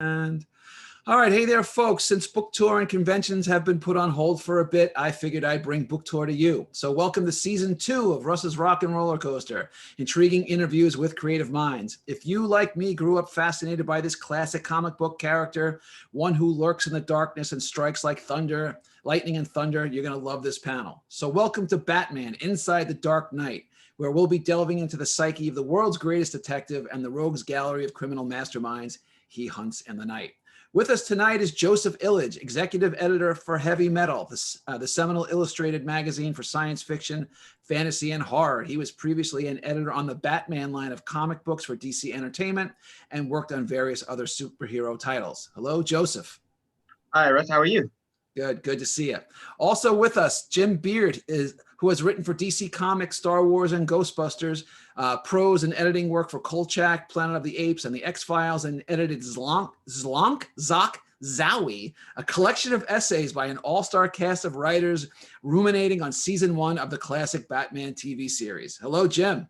And all right, hey there, folks. Since book tour and conventions have been put on hold for a bit, I figured I'd bring book tour to you. So welcome to season 2 of Russ's Rockin' Rollercoaster, intriguing interviews with creative minds. If you, like me, grew up fascinated by this classic comic book character, one who lurks in the darkness and strikes like thunder, lightning and thunder, you're going to love this panel. So welcome to Batman Inside the Dark Knight, where we'll be delving into the psyche of the world's greatest detective and the rogues gallery of criminal masterminds he hunts in the night. With us tonight is Joseph Illige, executive editor for Heavy Metal, the seminal illustrated magazine for science fiction, fantasy, and horror. He was previously an editor on the Batman line of comic books for DC Entertainment and worked on various other superhero titles. Hello, Joseph. Hi, Russ. How are you? Good to see you. Also with us, Jim Beard, who has written for DC Comics, Star Wars, and Ghostbusters, prose and editing work for Kolchak, Planet of the Apes, and the X-Files, and edited Zlonk, Zowie, a collection of essays by an all-star cast of writers ruminating on season 1 of the classic Batman TV series. Hello, Jim.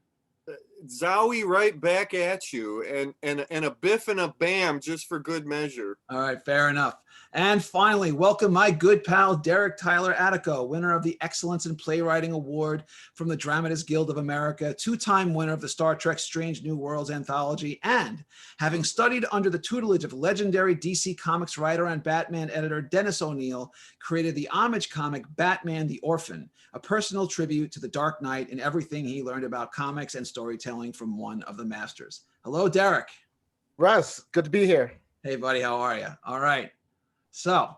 Zowie, right back at you, and a biff and a bam just for good measure. All right, fair enough. And finally, welcome my good pal, Derek Tyler Attico, winner of the Excellence in Playwriting Award from the Dramatists Guild of America, 2-time winner of the Star Trek Strange New Worlds anthology, and having studied under the tutelage of legendary DC Comics writer and Batman editor Dennis O'Neil, created the homage comic Batman the Orphan, a personal tribute to the Dark Knight and everything he learned about comics and storytelling from one of the masters. Hello, Derek. Russ, good to be here. Hey, buddy, how are you? All right. So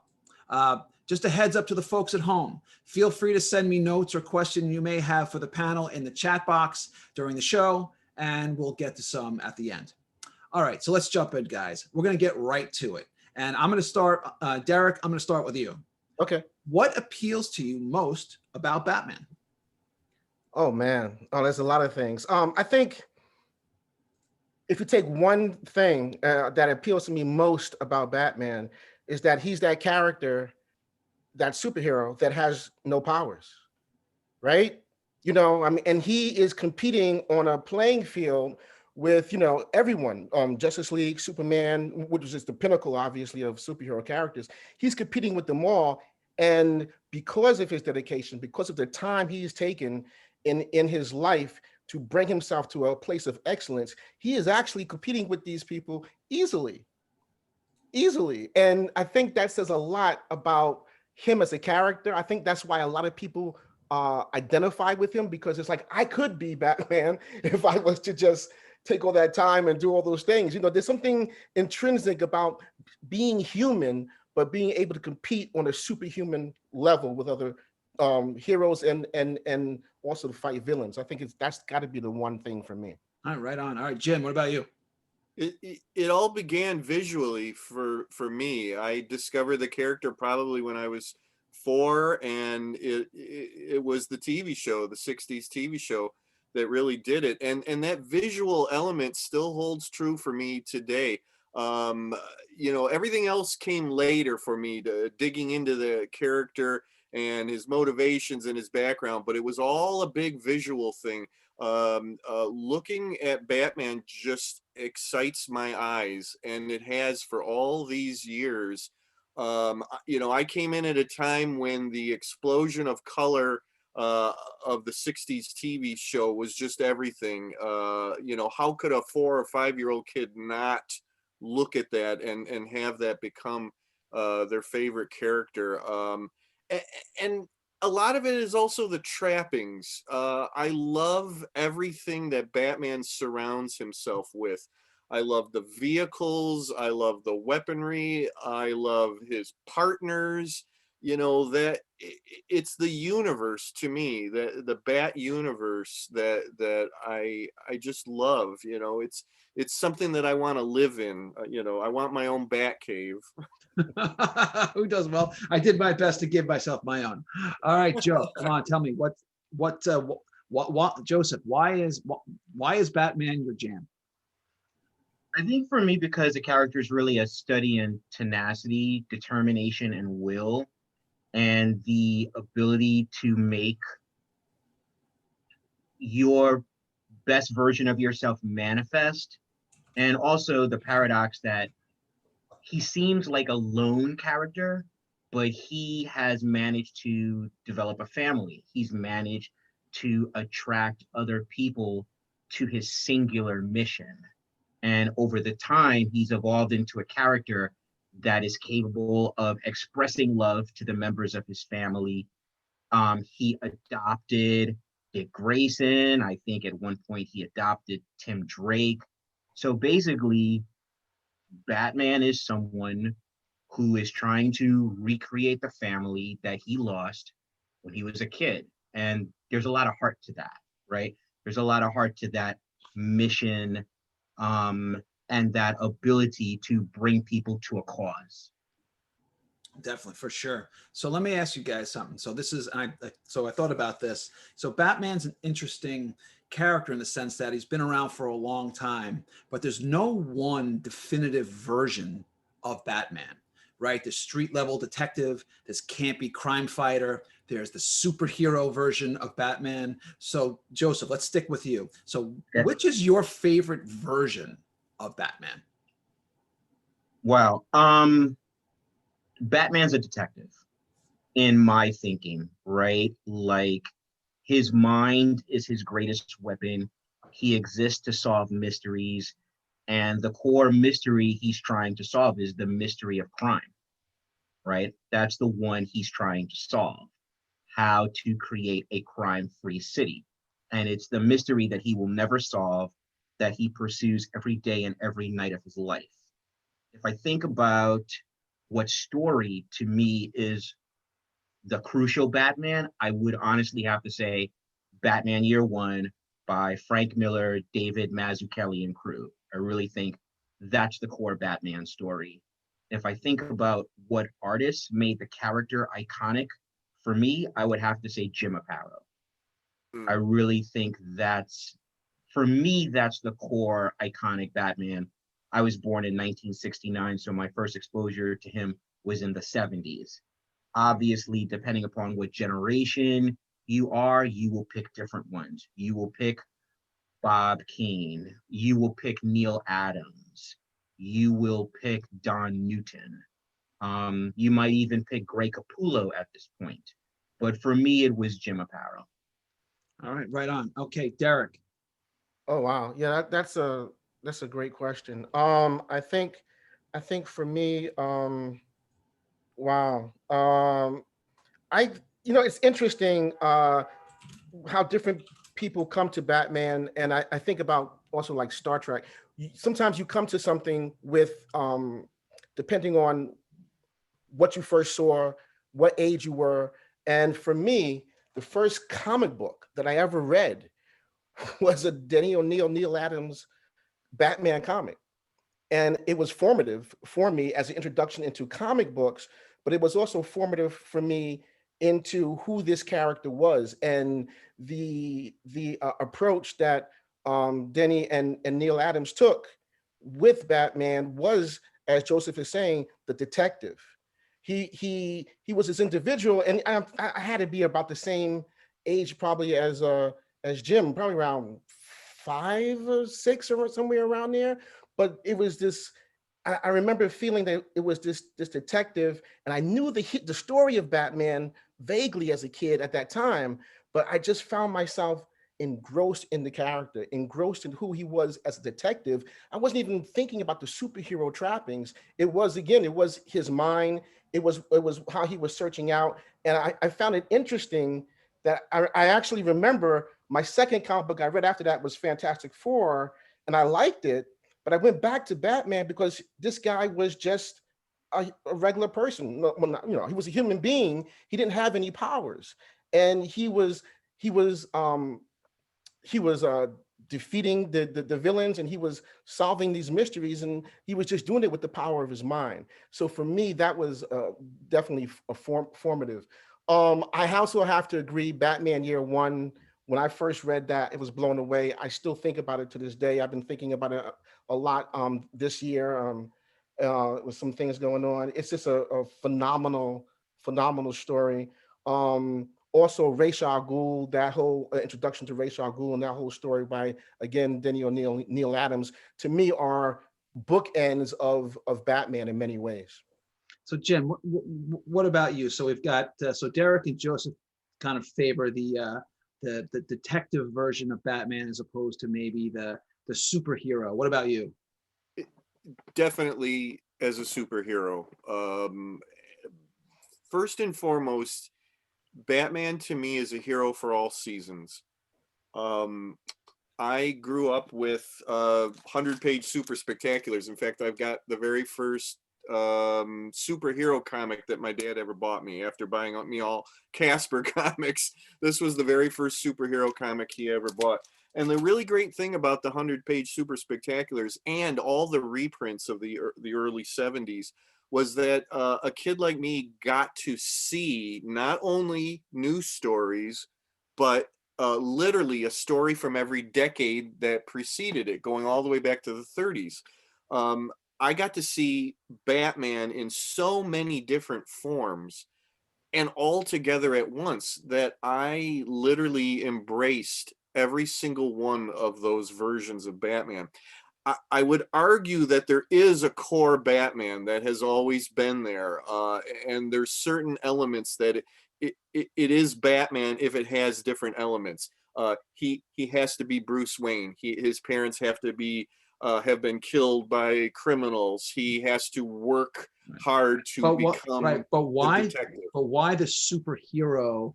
just a heads up to the folks at home. Feel free to send me notes or questions you may have for the panel in the chat box during the show, and we'll get to some at the end. All right, so let's jump in, guys. We're going to get right to it. And I'm going to start, Derek, I'm going to start with you. Okay. What appeals to you most about Batman? Oh, man. Oh, there's a lot of things. I think if you take one thing that appeals to me most about Batman is that he's that character, that superhero that has no powers, right? You know, I mean, and he is competing on a playing field with, you know, everyone, Justice League, Superman, which is the pinnacle, obviously, of superhero characters. He's competing with them all. And because of his dedication, because of the time he's taken in his life to bring himself to a place of excellence, he is actually competing with these people easily. And I think that says a lot about him as a character. I think that's why a lot of people identify with him, because it's like, I could be Batman if I was to just take all that time and do all those things. You know, there's something intrinsic about being human, but being able to compete on a superhuman level with other heroes and also to fight villains. I think that's got to be the one thing for me. All right, right on. All right, Jim, what about you? It all began visually for me. I discovered the character probably when I was 4, and it was the TV show, the 60s TV show, that really did it. And that visual element still holds true for me today. You know, everything else came later for me, to digging into the character and his motivations and his background, but it was all a big visual thing. Looking at Batman just excites my eyes, and it has for all these years. You know, I came in at a time when the explosion of color of the 60s TV show was just everything. You know, how could a 4 or 5-year-old kid not look at that and have that become their favorite character? And a lot of it is also the trappings. I love everything that Batman surrounds himself with. I love the vehicles. I love the weaponry. I love his partners. You know, that it's the universe to me, the Bat universe that I just love. You know, it's something that I want to live in. You know, I want my own Bat cave. Who does? Well, I did my best to give myself my own. All right, Joe, come on, tell me what Joseph, why is Batman your jam? I think for me, because the character is really a study in tenacity, determination, and will, and the ability to make your best version of yourself manifest, and also the paradox that he seems like a lone character, but he has managed to develop a family. He's managed to attract other people to his singular mission. And over the time, he's evolved into a character that is capable of expressing love to the members of his family. He adopted Dick Grayson. I think at one point he adopted Tim Drake. So basically, Batman is someone who is trying to recreate the family that he lost when he was a kid. And there's a lot of heart to that, right? There's a lot of heart to that mission, and that ability to bring people to a cause. Definitely, for sure. So let me ask you guys something. So this is, so I thought about this. So Batman's an interesting character in the sense that he's been around for a long time, but there's no one definitive version of Batman, right? The street level detective, this campy crime fighter, there's the superhero version of Batman. So Joseph, let's stick with you. So which is your favorite version of Batman? Wow. Batman's a detective in my thinking, right? Like, his mind is his greatest weapon. He exists to solve mysteries, and the core mystery he's trying to solve is the mystery of crime, right? That's the one he's trying to solve, how to create a crime-free city. And it's the mystery that he will never solve, that he pursues every day and every night of his life. If I think about what story to me is the crucial Batman, I would honestly have to say Batman Year One by Frank Miller, David Mazzucchelli, and crew. I really think that's the core Batman story. If I think about what artists made the character iconic, for me, I would have to say Jim Aparo. I really think that's, for me, that's the core iconic Batman. I was born in 1969, so my first exposure to him was in the 70s. Obviously, depending upon what generation you are, you will pick different ones. You will pick Bob Kane. You will pick Neil Adams. You will pick Don Newton. You might even pick Greg Capullo at this point. But for me, it was Jim Aparo. All right, right on. Okay, Derek. Oh wow, yeah, that's a great question. I think for me, wow, I it's interesting how different people come to Batman, and I think about also like Star Trek. Sometimes you come to something with depending on what you first saw, what age you were, and for me, the first comic book that I ever read was a Denny O'Neil, Neil Adams Batman comic. And it was formative for me as an introduction into comic books, but it was also formative for me into who this character was and the approach that Denny and Neil Adams took with Batman was, as Joseph is saying, the detective. He was this individual, and I had to be about the same age probably as Jim, probably around 5 or 6 or somewhere around there. But it was this. I remember feeling that it was this detective, and I knew the story of Batman vaguely as a kid at that time. But I just found myself engrossed in the character, engrossed in who he was as a detective. I wasn't even thinking about the superhero trappings. It was his mind. It was how he was searching out, and I found it interesting that I actually remember my second comic book I read after that was Fantastic Four, and I liked it. But I went back to Batman because this guy was just a regular person. Well, he was a human being. He didn't have any powers, and he was defeating the villains, and he was solving these mysteries, and he was just doing it with the power of his mind. So for me, that was definitely formative. I also have to agree, Batman Year One. When I first read that, it was blown away. I still think about it to this day. I've been thinking about it a lot this year with some things going on. It's just a phenomenal story. Also, Ra's al Ghul, that whole introduction to Ra's al Ghul and that whole story by, again, Denny O'Neil, Neil Adams, to me are bookends of Batman in many ways. So Jim, what about you? So we've got so Derek and Joseph kind of favor the detective version of Batman as opposed to maybe the superhero. What about you? Definitely as a superhero. First and foremost, Batman to me is a hero for all seasons. I grew up with 100-page super spectaculars. In fact, I've got the very first superhero comic that my dad ever bought me after buying me all Casper comics. This was the very first superhero comic he ever bought. And the really great thing about the 100-page super spectaculars and all the reprints of the early 70s was that a kid like me got to see not only news stories, but literally a story from every decade that preceded it, going all the way back to the 30s. I got to see Batman in so many different forms and all together at once that I literally embraced every single one of those versions of Batman. I would argue that there is a core Batman that has always been there, and there's certain elements that it is Batman if it has different elements. He has to be Bruce Wayne. His parents have to be have been killed by criminals. He has to work hard to become but why? the detective. But why the superhero,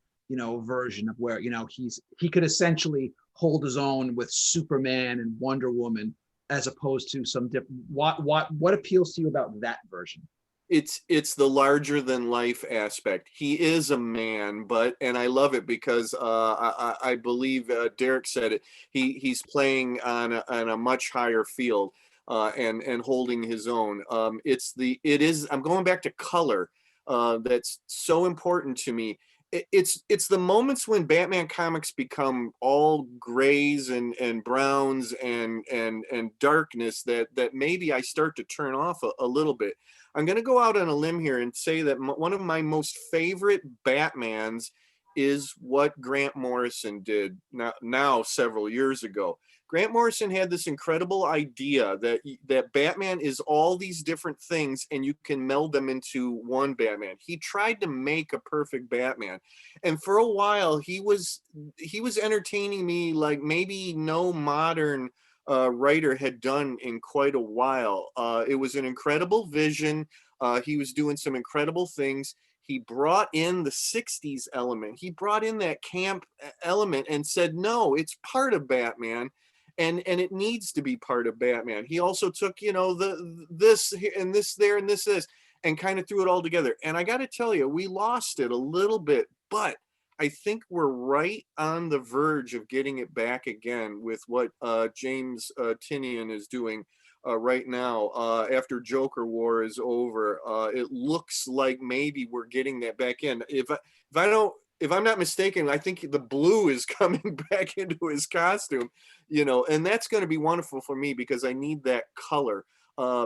version of where he could essentially hold his own with Superman and Wonder Woman, as opposed to some different. What appeals to you about that version? It's the larger than life aspect. He is a man, and I love it because I believe Derek said it. He's playing on a much higher field and holding his own. I'm going back to color. That's so important to me. It's the moments when Batman comics become all grays and browns and darkness that maybe I start to turn off a little bit. I'm going to go out on a limb here and say that one of my most favorite Batmans is what Grant Morrison did now several years ago. Grant Morrison had this incredible idea that Batman is all these different things and you can meld them into one Batman. He tried to make a perfect Batman. And for a while he was entertaining me like maybe no modern writer had done in quite a while. It was an incredible vision. He was doing some incredible things. He brought in the 60s element. He brought in that camp element and said, no, it's part of Batman. And it needs to be part of Batman. He also took, this and this there and this, and kind of threw it all together. And I got to tell you, we lost it a little bit, but I think we're right on the verge of getting it back again with what James Tynion is doing right now. After Joker War is over, it looks like maybe we're getting that back in. If I'm not mistaken, I think the blue is coming back into his costume, and that's going to be wonderful for me because I need that color.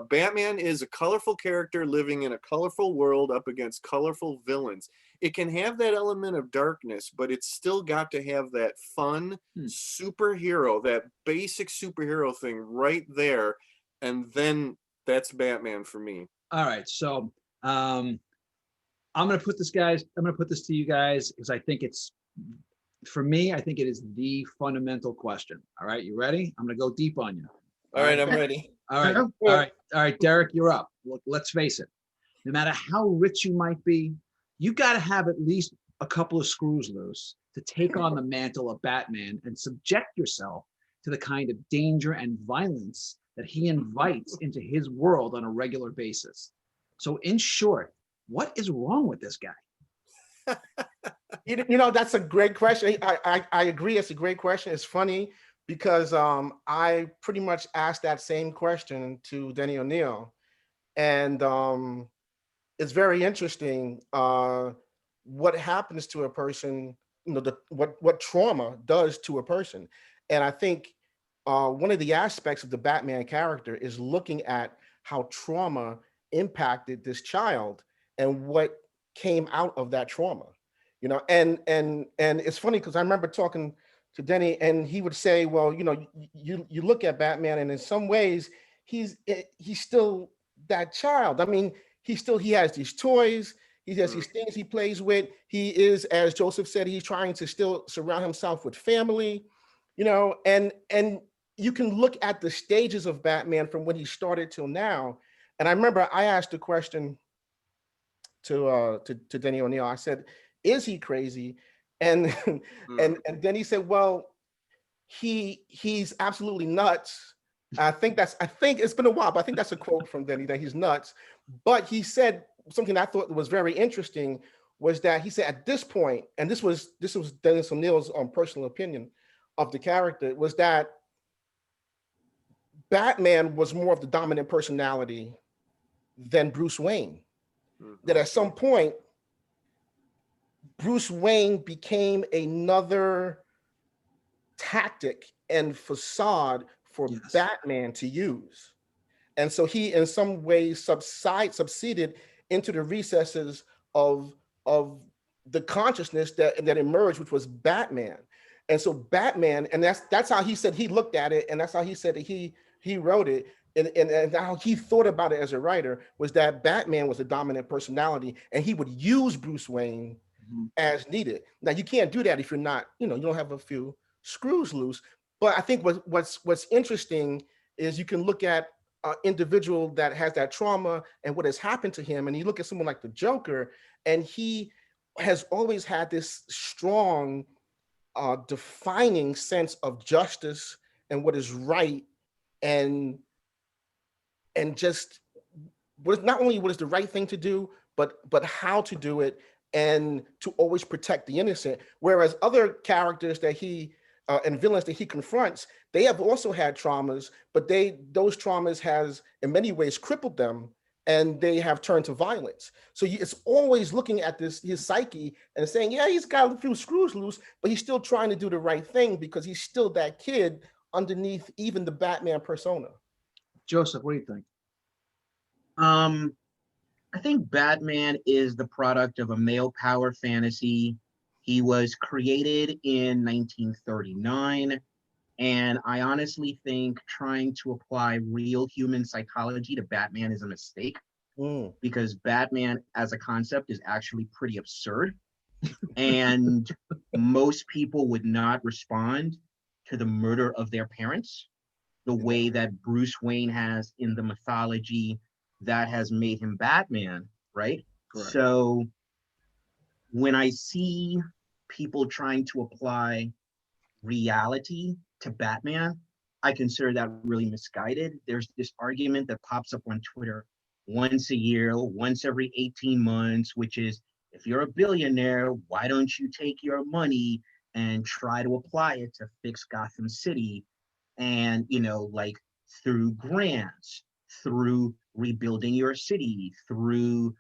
Batman is a colorful character living in a colorful world up against colorful villains. It can have that element of darkness, but it's still got to have that fun superhero, that basic superhero thing right there. And then that's Batman for me. All right. So I'm going to put this to you guys because I think for me, I think it is the fundamental question. All right. You ready? I'm going to go deep on you. All right. I'm ready. All right. All right. Derek, you're up. Look, let's face it. No matter how rich you might be, you got to have at least a couple of screws loose to take on the mantle of Batman and subject yourself to the kind of danger and violence that he invites into his world on a regular basis. So in short, what is wrong with this guy? That's a great question. I agree. It's a great question. It's funny because I pretty much asked that same question to Denny O'Neil. And it's very interesting what happens to a person, what trauma does to a person. And I think one of the aspects of the Batman character is looking at how trauma impacted this child and what came out of that trauma. And it's funny because I remember talking to Denny and he would say, well, you look at Batman and in some ways he's still that child. I mean, he has these toys, he has these things he plays with. He is, as Joseph said, he's trying to still surround himself with family, you know, and you can look at the stages of Batman from when he started till now. And I remember I asked a question to Denny O'Neil. I said, "Is he crazy?" And and then he said, "Well, he's absolutely nuts." I think it's been a while, but I think that's a quote from Denny, that he's nuts. But he said something I thought was very interesting, was that he said at this point, and this was Dennis O'Neil's personal opinion of the character, was that Batman was more of the dominant personality than Bruce Wayne. That at some point, Bruce Wayne became another tactic and facade for Batman to use. And so he, in some ways, subsided into the recesses of the consciousness that emerged, which was Batman. And so Batman, and that's how he said he looked at it, and that's how he said that he wrote it, and how he thought about it as a writer, was that Batman was a dominant personality, and he would use Bruce Wayne as needed. Now you can't do that if you're not, you don't have a few screws loose. But I think what's interesting is you can look at an individual that has that trauma and what has happened to him, and you look at someone like the Joker, and he has always had this strong, defining sense of justice and what is right, and just not only what is the right thing to do, but how to do it, and to always protect the innocent. Whereas other characters that he and villains that he confronts, they have also had traumas, but those traumas has in many ways crippled them, and they have turned to violence. So it's always looking at his psyche and saying, yeah, he's got a few screws loose, but he's still trying to do the right thing because he's still that kid underneath even the Batman persona. Joseph, what do you think? I think Batman is the product of a male power fantasy. He was created in 1939, and I honestly think trying to apply real human psychology to Batman is a mistake, because Batman as a concept is actually pretty absurd, and most people would not respond to the murder of their parents the way that Bruce Wayne has in the mythology that has made him Batman, right? Correct. So when I see people trying to apply reality to Batman, I consider that really misguided. There's this argument that pops up on Twitter once a year, once every 18 months, which is, if you're a billionaire, why don't you take your money and try to apply it to fix Gotham City? And, like through grants, through rebuilding your city, through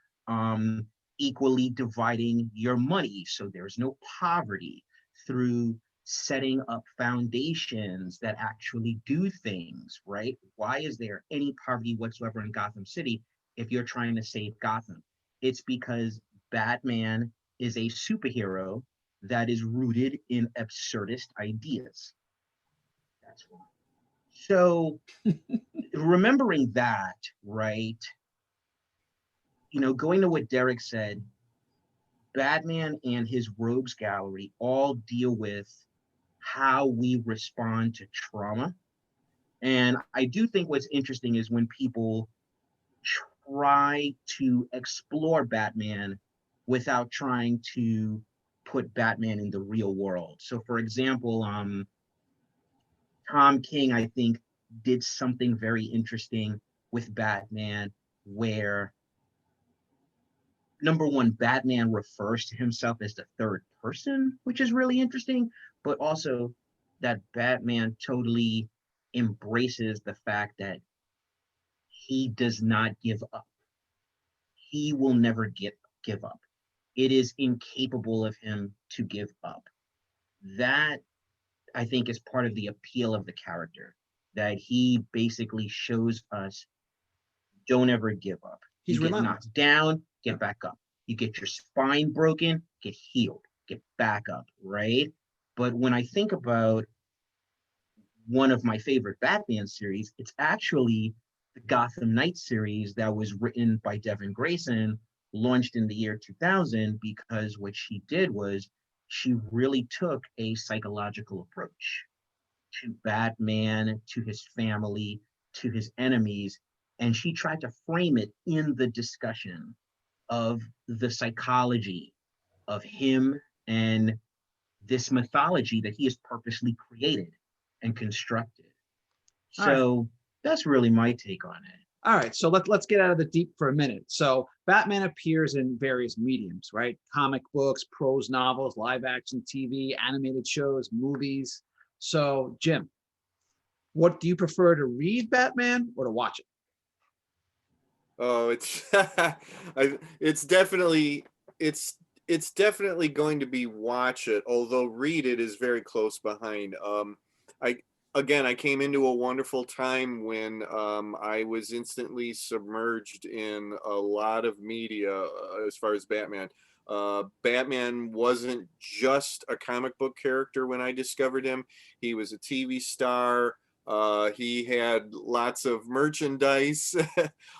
equally dividing your money so there's no poverty, through setting up foundations that actually do things, right? Why is there any poverty whatsoever in Gotham City if you're trying to save Gotham? It's because Batman is a superhero that is rooted in absurdist ideas. That's why. So remembering that, right, going to what Derek said, Batman and his rogues gallery all deal with how we respond to trauma. And I do think what's interesting is when people try to explore Batman without trying to put Batman in the real world. So for example, Tom King, I think, did something very interesting with Batman where, number one, Batman refers to himself as the third person, which is really interesting, but also that Batman totally embraces the fact that he does not give up. He will never give up. It is incapable of him to give up. That, I think, is part of the appeal of the character, that he basically shows us, don't ever give up. He's you get relentless. knocked down, get back up. You get your spine broken, get healed, get back up, right? But when I think about one of my favorite Batman series, it's actually the Gotham Knights series that was written by Devin Grayson launched in the year 2000, because what she did was she really took a psychological approach to Batman, to his family, to his enemies, and she tried to frame it in the discussion of the psychology of him and this mythology that he has purposely created and constructed. All right. So that's really my take on it. All right, so let's get out of the deep for a minute. So Batman appears in various mediums, right? Comic books, prose novels, live action TV, animated shows, movies. So Jim, what do you prefer, to read Batman or to watch it? Oh, it's it's definitely going to be watch it, although read it is very close behind. I Again, I came into a wonderful time when I was instantly submerged in a lot of media as far as Batman. Batman wasn't just a comic book character when I discovered him. He was a TV star. He had lots of merchandise,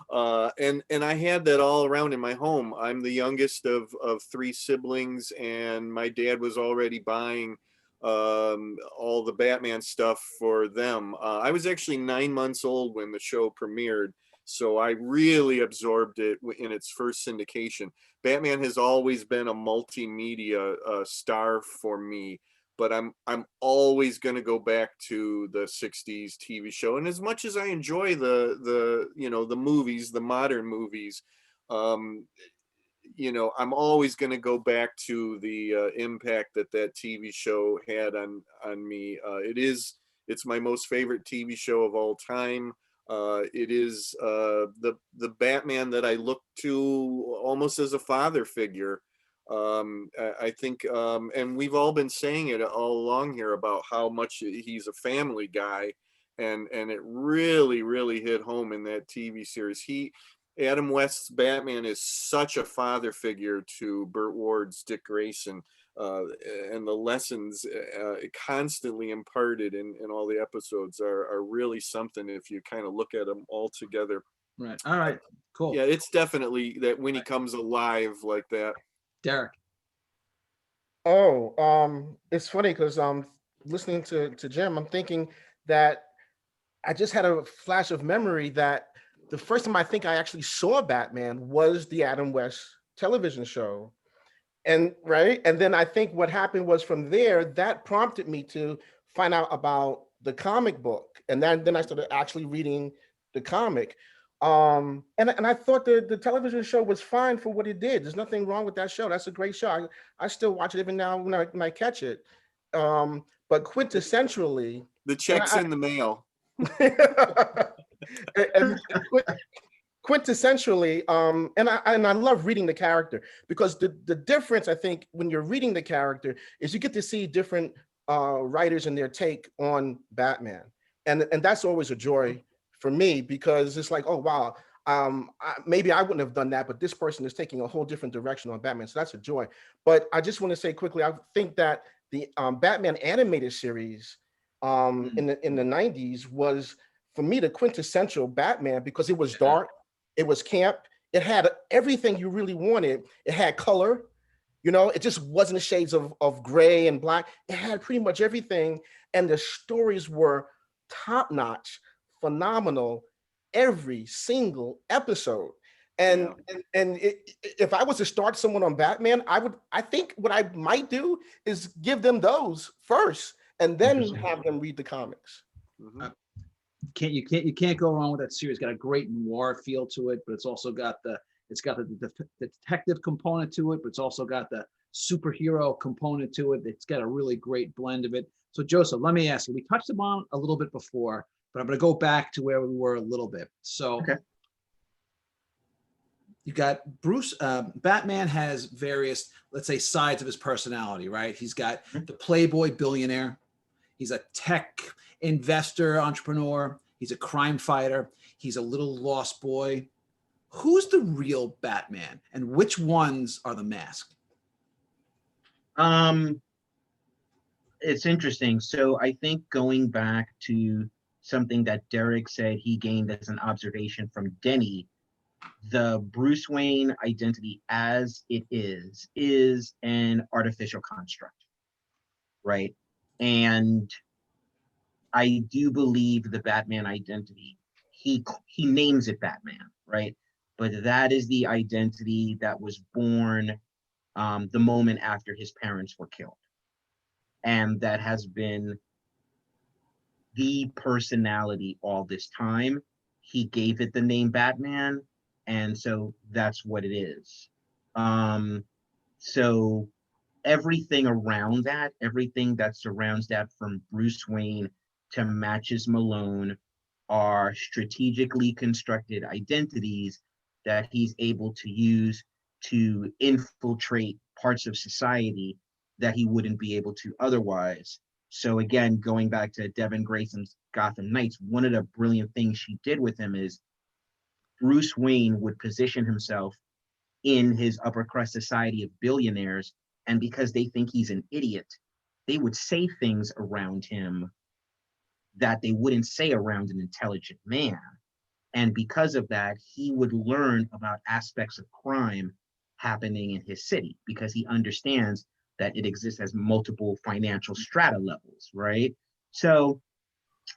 and I had that all around in my home. I'm the youngest of three siblings, and my dad was already buying all the Batman stuff for them. I was actually 9 months old when the show premiered, so I really absorbed it in its first syndication. Batman has always been a multimedia star for me, but I'm always going to go back to the 60s TV show. And as much as I enjoy the movies, the modern movies, um, I'm always going to go back to the impact that TV show had on me. It's my most favorite TV show of all time. It is the Batman that I look to almost as a father figure. I think, and we've all been saying it all along here about how much he's a family guy, and it really, really hit home in that TV series. Adam West's Batman is such a father figure to Burt Ward's Dick Grayson, and the lessons constantly imparted in all the episodes are really something if you kind of look at them all together. Right. All right. Cool. Yeah, it's definitely that when he comes alive like that. Derek. Oh, it's funny because listening to Jim, I'm thinking that I just had a flash of memory that the first time I think I actually saw Batman was the Adam West television show. And right. And then I think what happened was from there, that prompted me to find out about the comic book. And then I started actually reading the comic. And I thought the television show was fine for what it did. There's nothing wrong with that show. That's a great show. I still watch it even now when I catch it. But quintessentially, The check's in the mail. and quintessentially, and I love reading the character, because the difference, I think, when you're reading the character is you get to see different writers and their take on Batman, and that's always a joy for me, because it's like, oh wow, maybe I wouldn't have done that, but this person is taking a whole different direction on Batman, so that's a joy. But I just want to say quickly, I think that the Batman animated series in the 90s was, for me, the quintessential Batman, because it was dark, it was camp, it had everything you really wanted. It had color, it just wasn't shades of gray and black. It had pretty much everything, and the stories were top notch, phenomenal, every single episode. And if I was to start someone on Batman, I think what I might do is give them those first, and then have them read the comics. Mm-hmm. You can't go wrong with that series. It's got a great noir feel to it, but it's also got the detective component to it, but it's also got the superhero component to it. It's got a really great blend of it. So Joseph, let me ask you, we touched upon a little bit before, but I'm going to go back to where we were a little bit. So Okay. You got Bruce. Batman has various, let's say, sides of his personality, right? He's got the playboy billionaire. He's a tech investor, entrepreneur. He's a crime fighter. He's a little lost boy. Who's the real Batman, and which ones are the mask? It's interesting. So I think going back to something that Derek said he gained as an observation from Denny, the Bruce Wayne identity as it is an artificial construct, right? And I do believe the Batman identity, he names it Batman, right? But that is the identity that was born the moment after his parents were killed. And that has been the personality all this time. He gave it the name Batman, and so that's what it is. So everything around that, everything that surrounds that, from Bruce Wayne to Matches Malone, are strategically constructed identities that he's able to use to infiltrate parts of society that he wouldn't be able to otherwise. So again, going back to Devin Grayson's Gotham Knights, one of the brilliant things she did with him is Bruce Wayne would position himself in his upper crust society of billionaires, and because they think he's an idiot, they would say things around him that they wouldn't say around an intelligent man. And because of that, he would learn about aspects of crime happening in his city, because he understands that it exists as multiple financial strata levels, right? So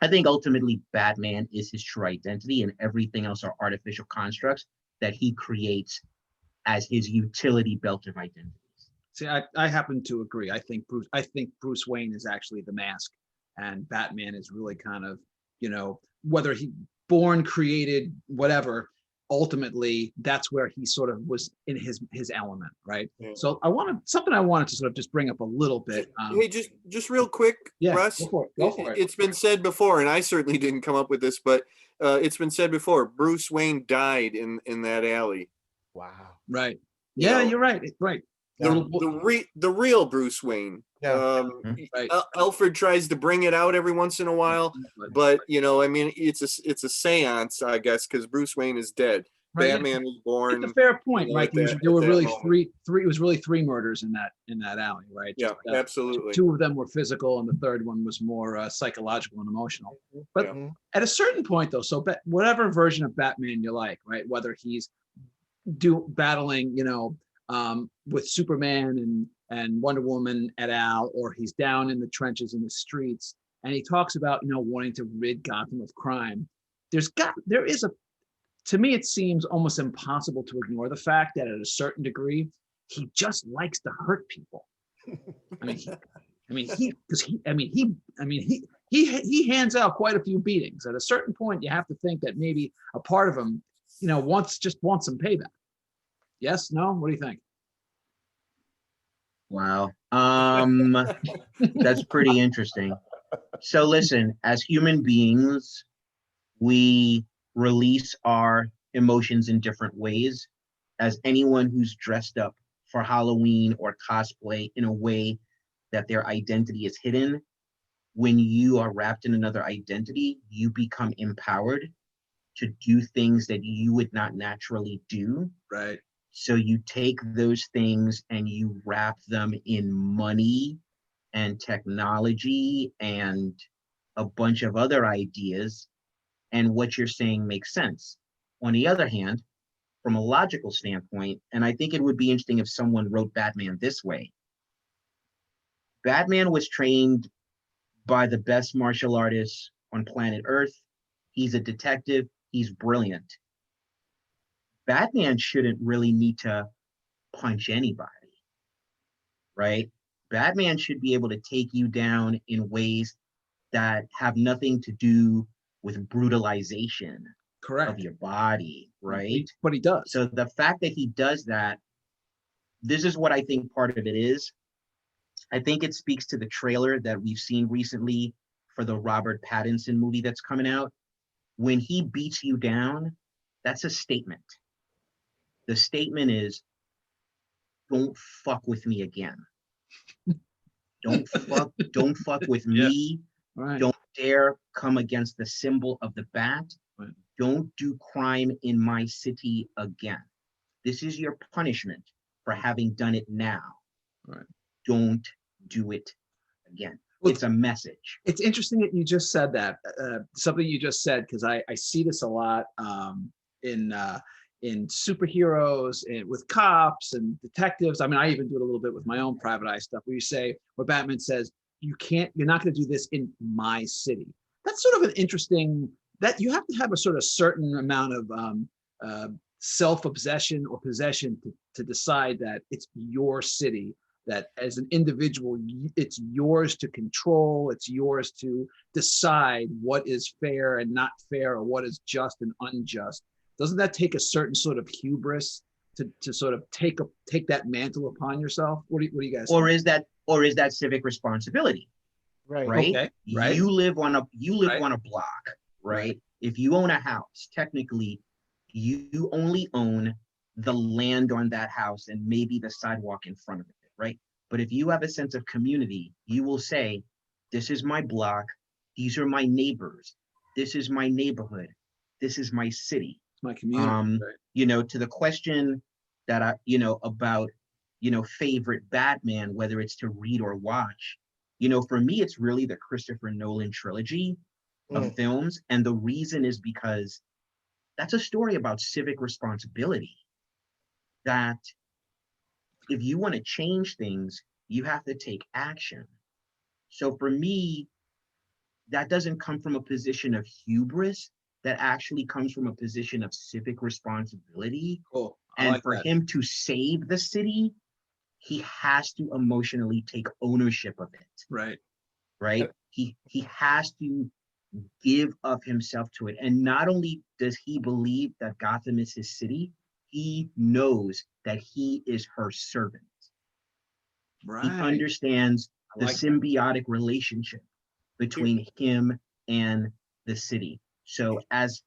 I think ultimately Batman is his true identity, and everything else are artificial constructs that he creates as his utility belt of identities. See, I happen to agree. I think Bruce Wayne is actually the mask, and Batman is really kind of, you know, whether he born, created, whatever, ultimately that's where he sort of was in his element, right? Yeah. So I wanted to sort of just bring up a little bit. Hey, just real quick, Yeah, Russ. go for it. It's been said before, and I certainly didn't come up with this, but it's been said before. Bruce Wayne died in that alley. Wow. Right. You Yeah, know, you're right. Right. The real Bruce Wayne. Yeah. Right. Alfred tries to bring it out every once in a while, but you know, I mean, it's a seance, I guess, because Bruce Wayne is dead. Right, Batman was born. it's a fair point, you know, right? at that- There were at that really moment. three. It was really three murders in that alley, right? Yeah, Just, absolutely. Two of them were physical, and the third one was more psychological and emotional. But Yeah. at a certain point, though, so whatever version of Batman you like, right? Whether he's battling, you know, with Superman and Wonder Woman et al., or he's down in the trenches in the streets, and he talks about, you know, wanting to rid Gotham of crime. There is a, to me, it seems almost impossible to ignore the fact that at a certain degree, he just likes to hurt people. He hands out quite a few beatings. At a certain point, you have to think that maybe a part of him, you know, wants some payback. Yes? No? What do you think? Wow. That's pretty interesting. So listen, as human beings, we release our emotions in different ways. As anyone who's dressed up for Halloween or cosplay in a way that their identity is hidden, when you are wrapped in another identity, you become empowered to do things that you would not naturally do. Right. So you take those things and you wrap them in money and technology and a bunch of other ideas, and what you're saying makes sense. On the other hand, from a logical standpoint, and I think it would be interesting if someone wrote Batman this way. Batman was trained by the best martial artists on planet Earth. He's a detective. He's brilliant. Batman shouldn't really need to punch anybody, right? Batman should be able to take you down in ways that have nothing to do with brutalization of your body, right? But he does. So the fact that he does that, this is what I think part of it is. I think it speaks to the trailer that we've seen recently for the Robert Pattinson movie that's coming out. When he beats you down, that's a statement. The statement is, don't fuck with me again. Don't fuck with me. Right. Don't dare come against the symbol of the bat. Right. Don't do crime in my city again. This is your punishment for having done it now. Right. Don't do it again. Well, it's a message. It's interesting that you just said that, something you just said, because I see this a lot in superheroes and with cops and detectives. I mean, I even do it a little bit with my own private eye stuff, where Batman says, you're not going to do this in my city. That's sort of an interesting, that you have to have a sort of certain amount of self-obsession or possession to decide that it's your city, that as an individual, it's yours to control, it's yours to decide what is fair and not fair, or what is just and unjust. Doesn't that take a certain sort of hubris to sort of take that mantle upon yourself? What do you guys think? Is that civic responsibility? Right. Right. Okay, right. You live on a Right. on a block, right? If you own a house, technically, you only own the land on that house and maybe the sidewalk in front of it, right? But if you have a sense of community, you will say, this is my block, these are my neighbors, this is my neighborhood, this is my city. It's my community. Right. To the question that about, favorite Batman, whether it's to read or watch, for me, it's really the Christopher Nolan trilogy of films. And the reason is because that's a story about civic responsibility, that if you want to change things, you have to take action. So for me, that doesn't come from a position of hubris. That actually comes from a position of civic responsibility. Cool. And like for that. him to save the city, he has to emotionally take ownership of it. Right. Right? He has to give of himself to it. And not only does he believe that Gotham is his city, he knows that he is her servant. Right. He understands the like symbiotic relationship between him and the city. So as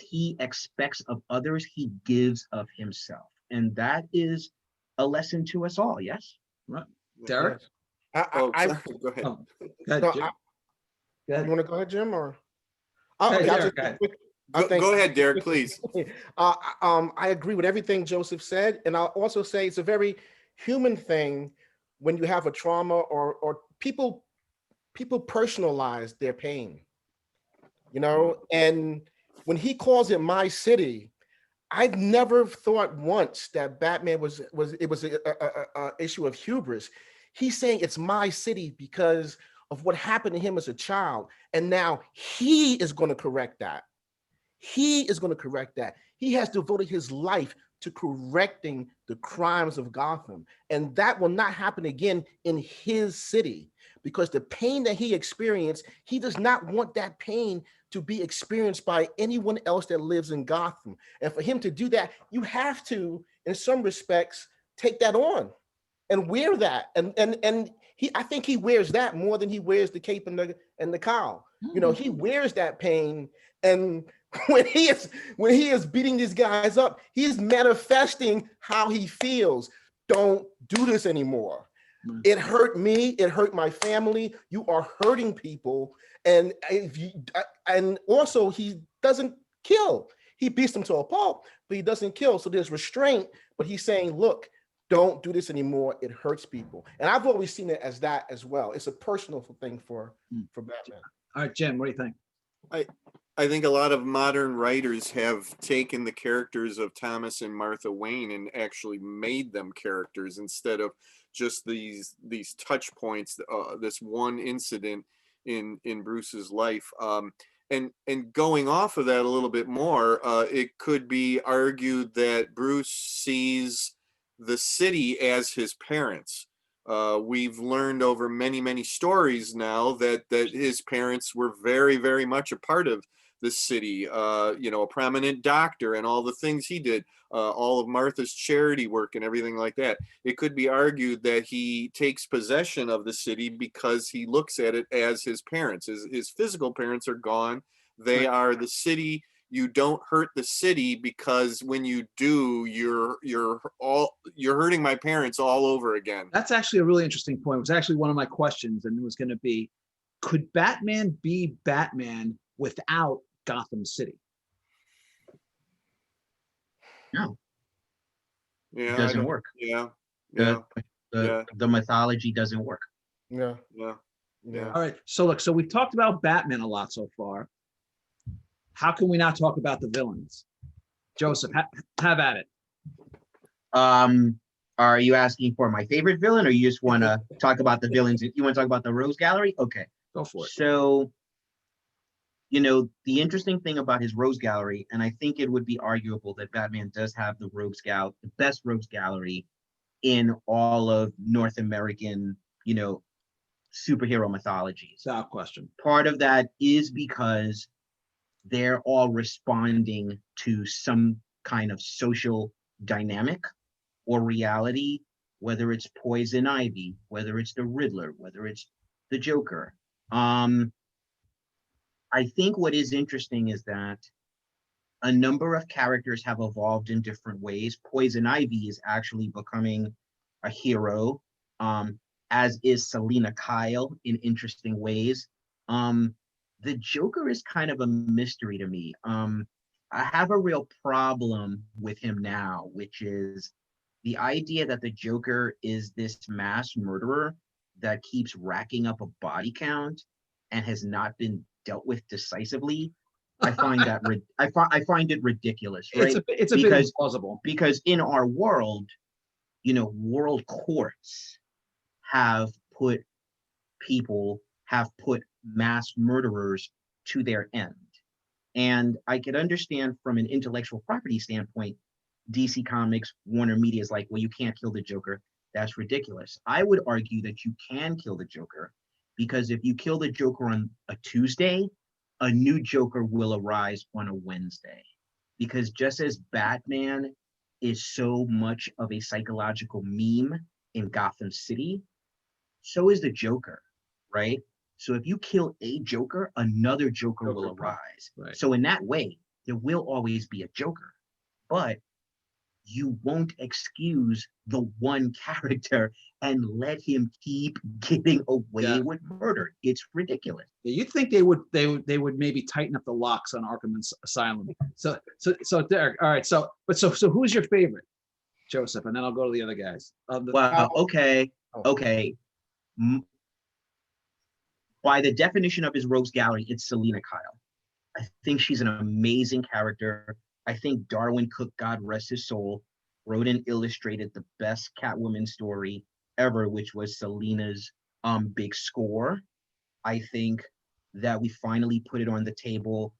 he expects of others, he gives of himself. And that is a lesson to us all, yes? Right. Derek? Sorry. Go ahead. Oh, go ahead, No, Jim. You want to go ahead, Jim, or? Hey, Okay, Derek, go ahead. Go ahead, Derek, please. I agree with everything Joseph said, and I'll also say it's a very human thing when you have a trauma or people personalize their pain, and when he calls it my city, I've never thought once that Batman was a issue of hubris. He's saying it's my city because of what happened to him as a child, and now he is going to correct that. He is going to correct that. He has devoted his life to correcting the crimes of Gotham, and that will not happen again in his city, because the pain that he experienced, he does not want that pain to be experienced by anyone else that lives in Gotham. And for him to do that, you have to, in some respects, take that on and wear that. And I think he wears that more than he wears the cape and the cowl. He wears that pain, and when he is beating these guys up, he's manifesting how he feels. Don't do this anymore. It hurt me. It hurt my family. You are hurting people. And also he doesn't kill. He beats them to a pulp, but he doesn't kill. So there's restraint, but he's saying, look, don't do this anymore. It hurts people. And I've always seen it as that as well. It's a personal thing for Batman. All right, Jim, what do you think? I think a lot of modern writers have taken the characters of Thomas and Martha Wayne and actually made them characters instead of just these touch points, this one incident in Bruce's life. And going off of that a little bit more, it could be argued that Bruce sees the city as his parents. We've learned over many stories now that his parents were very, very much a part of the city, a prominent doctor and all the things he did, all of Martha's charity work and everything like that. It could be argued that he takes possession of the city because he looks at it as his parents. His physical parents are gone. They are the city. You don't hurt the city, because when you do, you're hurting my parents all over again. That's actually a really interesting point. It was actually one of my questions, and it was going to be, could Batman be Batman without Gotham City? No. Yeah, it doesn't work. Yeah. The mythology doesn't work. Yeah. Yeah. All right. So look, so we've talked about Batman a lot so far. How can we not talk about the villains? Joseph, have at it. Are you asking for my favorite villain, or you just want to talk about the villains? You want to talk about the Rogues Gallery? Okay. Go for it. So, the interesting thing about his Rogues Gallery, and I think it would be arguable that Batman does have the best Rogues Gallery in all of North American, superhero mythologies. Without question. Part of that is because they're all responding to some kind of social dynamic or reality, whether it's Poison Ivy, whether it's the Riddler, whether it's the Joker. I think what is interesting is that a number of characters have evolved in different ways. Poison Ivy is actually becoming a hero, as is Selena Kyle in interesting ways. The Joker is kind of a mystery to me. I have a real problem with him now, which is the idea that the Joker is this mass murderer that keeps racking up a body count and has not been dealt with decisively. I find that I find it ridiculous, right? It's a bit implausible. Because in our world, world courts have put mass murderers to their end. And I could understand from an intellectual property standpoint, DC Comics, Warner Media is like, well, you can't kill the Joker. That's ridiculous. I would argue that you can kill the Joker, because if you kill the Joker on a Tuesday, a new Joker will arise on a Wednesday. Because just as Batman is so much of a psychological meme in Gotham City, so is the Joker, right? So if you kill a Joker, another Joker will arise. Right. So in that way, there will always be a Joker, but you won't excuse the one character and let him keep getting away with murder. It's ridiculous. You'd think they would maybe tighten up the locks on Arkham Asylum. So Derek, all right. So who's your favorite, Joseph? And then I'll go to the other guys. Okay. By the definition of his Rogues Gallery, it's Selena Kyle. I think she's an amazing character. I think Darwin Cook, God rest his soul, wrote and illustrated the best Catwoman story ever, which was Selena's Big Score. I think that we finally put it on the table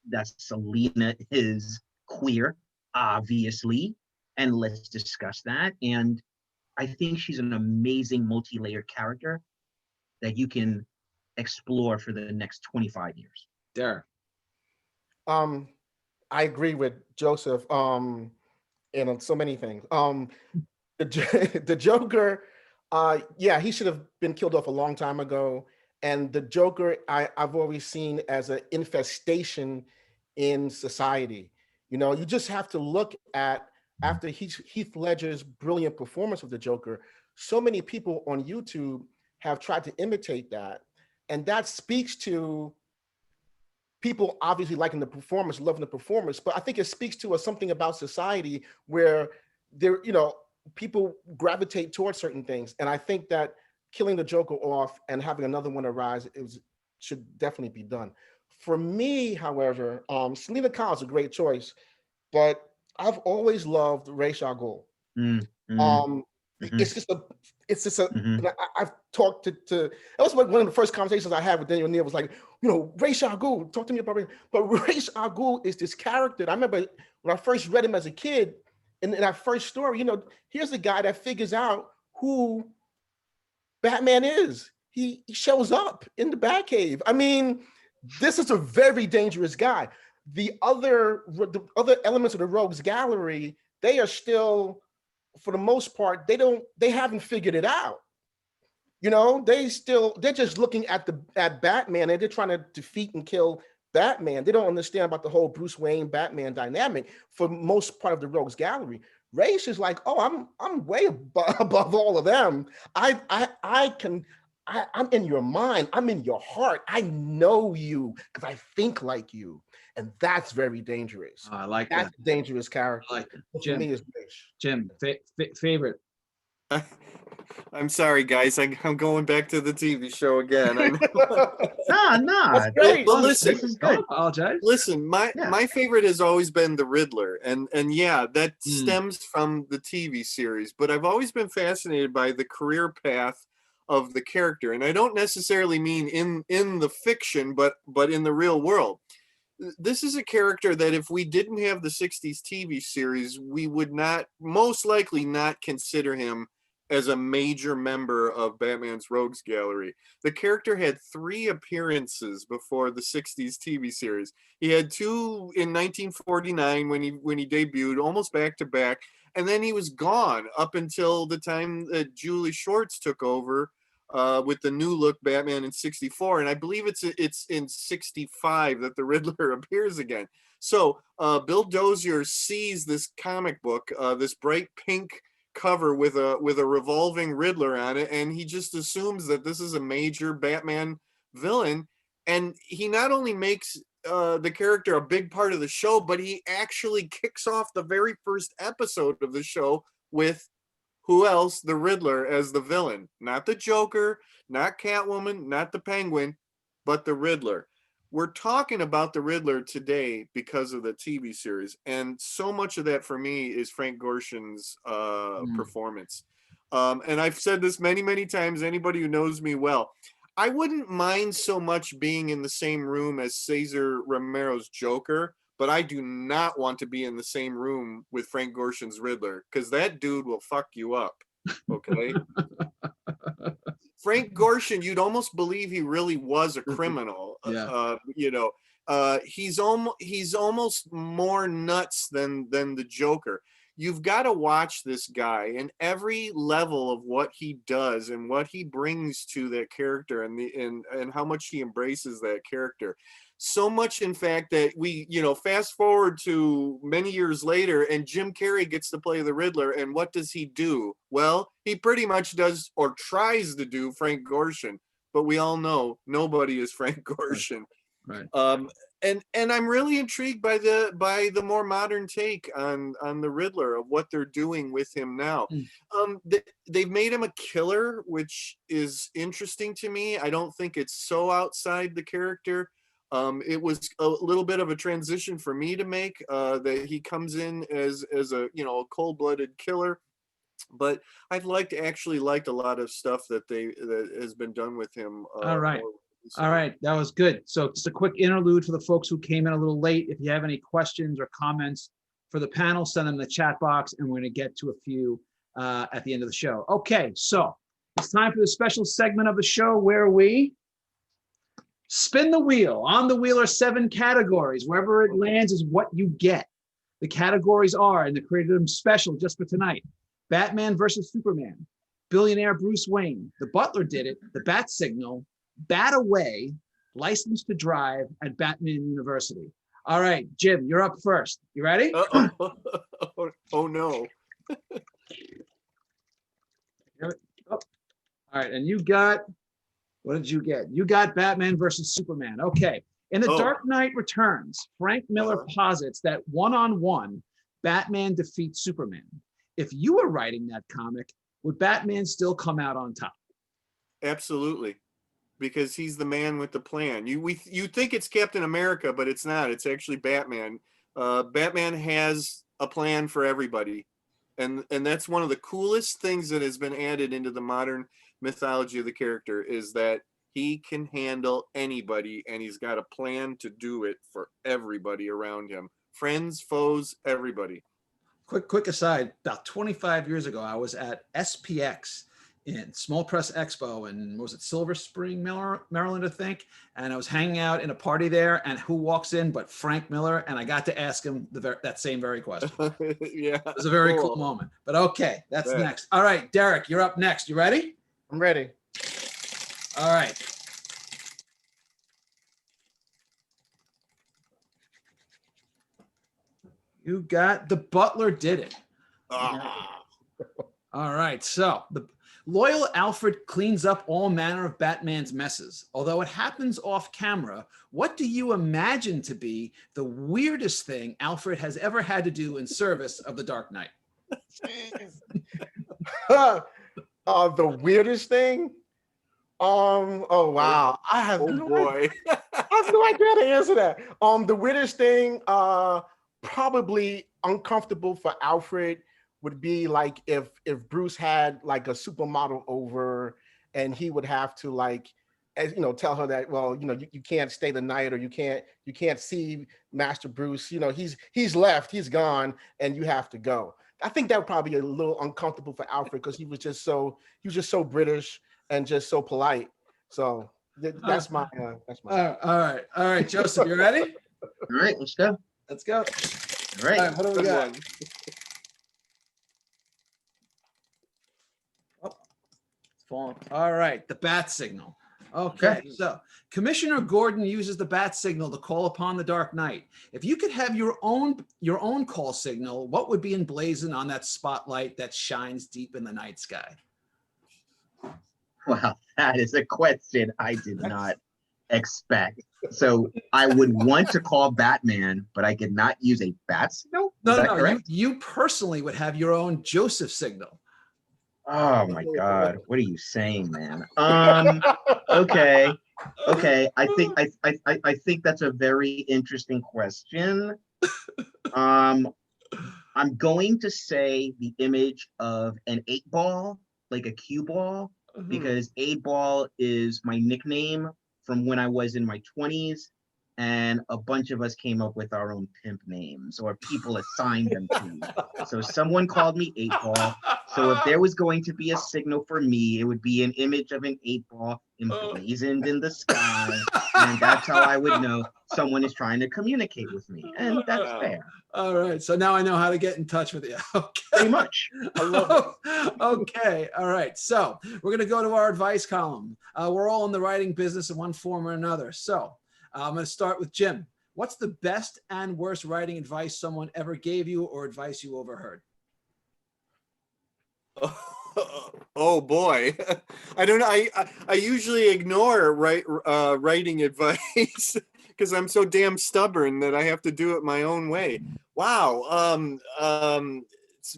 that Selena is queer, obviously, and let's discuss that. And I think she's an amazing multi-layered character that you can explore for the next 25 years. Derek. I agree with Joseph in so many things. The Joker, he should have been killed off a long time ago. And the Joker, I've always seen as an infestation in society. You just have to look at, after Heath Ledger's brilliant performance of the Joker, so many people on YouTube have tried to imitate that. And that speaks to people obviously liking the performance, loving the performance, but I think it speaks to something about society where people gravitate towards certain things. And I think that killing the Joker off and having another one arise should definitely be done. For me, however, Selena Kyle is a great choice, but I've always loved Ra's al Ghul. It's just I've talked to that was one of the first conversations I had with Daniel Neal was like, Ra's al Ghul, talk to me about it. But Ra's al Ghul is this character. I remember when I first read him as a kid, in that first story, here's the guy that figures out who Batman is. He shows up in the Batcave. I mean, this is a very dangerous guy. The other elements of the Rogues Gallery, they are still, for the most part, they haven't figured it out. They're just looking at Batman and they're trying to defeat and kill Batman. They don't understand about the whole Bruce Wayne Batman dynamic for most part of the Rogues Gallery. Ra's is like, oh, I'm way above all of them. I'm in your mind. I'm in your heart. I know you because I think like you. And that's very dangerous. I like that's that. A dangerous character. I like it. For me, is Ra's. Jim, favorite. I'm sorry, guys. I'm going back to the TV show again. I know. Nah. great. But listen, This is Don't good. apologize. Listen, my Yeah. my favorite has always been the Riddler, and yeah, that Mm. stems from the TV series. But I've always been fascinated by the career path of the character, and I don't necessarily mean in the fiction, but in the real world. This is a character that if we didn't have the 60s TV series, we would not, most likely not consider him as a major member of Batman's Rogues Gallery. The character had 3 appearances before the 60s TV series. He had 2 in 1949 when he debuted, almost back to back, and then he was gone up until the time that Julie Shorts took over with the new look Batman in 64, and I believe it's in 65 that the Riddler appears again. So Bill Dozier sees this comic book, this bright pink cover with a revolving Riddler on it, and he just assumes that this is a major Batman villain, and he not only makes the character a big part of the show, but he actually kicks off the very first episode of the show with who else? The Riddler as the villain. Not the Joker, not Catwoman, not the Penguin, but the Riddler. We're talking about the Riddler today because of the TV series. And so much of that for me is Frank Gorshin's performance. And I've said this many, many times, anybody who knows me well, I wouldn't mind so much being in the same room as Cesar Romero's Joker, but I do not want to be in the same room with Frank Gorshin's Riddler, because that dude will fuck you up. Okay. Frank Gorshin, you'd almost believe he really was a criminal. Yeah. He's almost more nuts than the Joker. You've got to watch this guy and every level of what he does and what he brings to that character, and how much he embraces that character. So much, in fact, that we, fast forward to many years later, and Jim Carrey gets to play the Riddler, and what does he do? Well, he pretty much does, or tries to do, Frank Gorshin, but we all know nobody is Frank Gorshin. Right. And I'm really intrigued by the more modern take on the Riddler, of what they're doing with him now. They've made him a killer, which is interesting to me. I don't think it's so outside the character. It was a little bit of a transition for me to make, that he comes in as a cold-blooded killer, but I've actually liked a lot of stuff that has been done with him. All right. All right, that was good. So just a quick interlude for the folks who came in a little late. If you have any questions or comments for the panel, send them in the chat box, and we're going to get to a few at the end of the show. Okay, so it's time for the special segment of the show where we spin the wheel. On the wheel are 7 categories. Wherever it lands is what you get. The categories are, and they created them special just for tonight: Batman versus Superman, Billionaire Bruce Wayne, The Butler Did It, The Bat Signal, Bat Away, License to Drive at Batman University. All right, Jim, you're up first. You ready? Oh no. All right, and you got, what did you get? You got Batman versus Superman. Okay. In The Dark Knight Returns, Frank Miller posits that one-on-one, Batman defeats Superman. If you were writing that comic, would Batman still come out on top? Absolutely. Because he's the man with the plan. You think it's Captain America, but it's not. It's actually Batman. Batman has a plan for everybody, and that's one of the coolest things that has been added into the modern mythology of the character, is that he can handle anybody, and he's got a plan to do it for everybody around him, friends, foes, everybody. Quick aside. About 25 years ago, I was at SPX in Small Press Expo, and was it Silver Spring, Maryland, I think. And I was hanging out in a party there, and who walks in but Frank Miller? And I got to ask him that same very question. Yeah, it was a very cool moment. But okay, that's next. All right, Derek, you're up next. You ready? I'm ready. All right. You got The Butler Did It. All right, so the loyal Alfred cleans up all manner of Batman's messes. Although it happens off camera, what do you imagine to be the weirdest thing Alfred has ever had to do in service of the Dark Knight? The weirdest thing. Oh wow, I have Oh boy. I have no idea how to answer that. The weirdest thing, probably uncomfortable for Alfred would be like if Bruce had like a supermodel over and he would have to like, as you know, tell her that, well, you know, you can't stay the night, or you can't see Master Bruce. You know, he's left, he's gone, and you have to go. I think that would probably be a little uncomfortable for Alfred because he was just so British and just so polite. So that's my All right, Joseph, you ready? All right, let's go. Let's go. All right. All right, what do we Good got? one. Oh, it's falling. All right, the bat signal. Okay, so Commissioner Gordon uses the bat signal to call upon the Dark Knight. If you could have your own call signal, what would be emblazoned on that spotlight that shines deep in the night sky? Wow, that is a question I did not expect. So I would want to call Batman, but I could not use a bat signal? No. You personally would have your own Joseph signal. Oh my God, what are you saying, man? Okay. I think that's a very interesting question. I'm going to say the image of an 8-ball, like a cue ball, because 8-ball is my nickname from when I was in my 20s, and a bunch of us came up with our own pimp names, or people assigned them to me. So someone called me 8-ball. So if there was going to be a signal for me, it would be an image of an 8-ball emblazoned in the sky, and that's how I would know someone is trying to communicate with me, and that's fair. All right, so now I know how to get in touch with you. Okay. Pretty much. I love it. Okay, all right. So we're going to go to our advice column. We're all in the writing business in one form or another. So I'm going to start with Jim. What's the best and worst writing advice someone ever gave you or advice you overheard? Oh boy. I don't know. I usually ignore writing advice because I'm so damn stubborn that I have to do it my own way. Wow.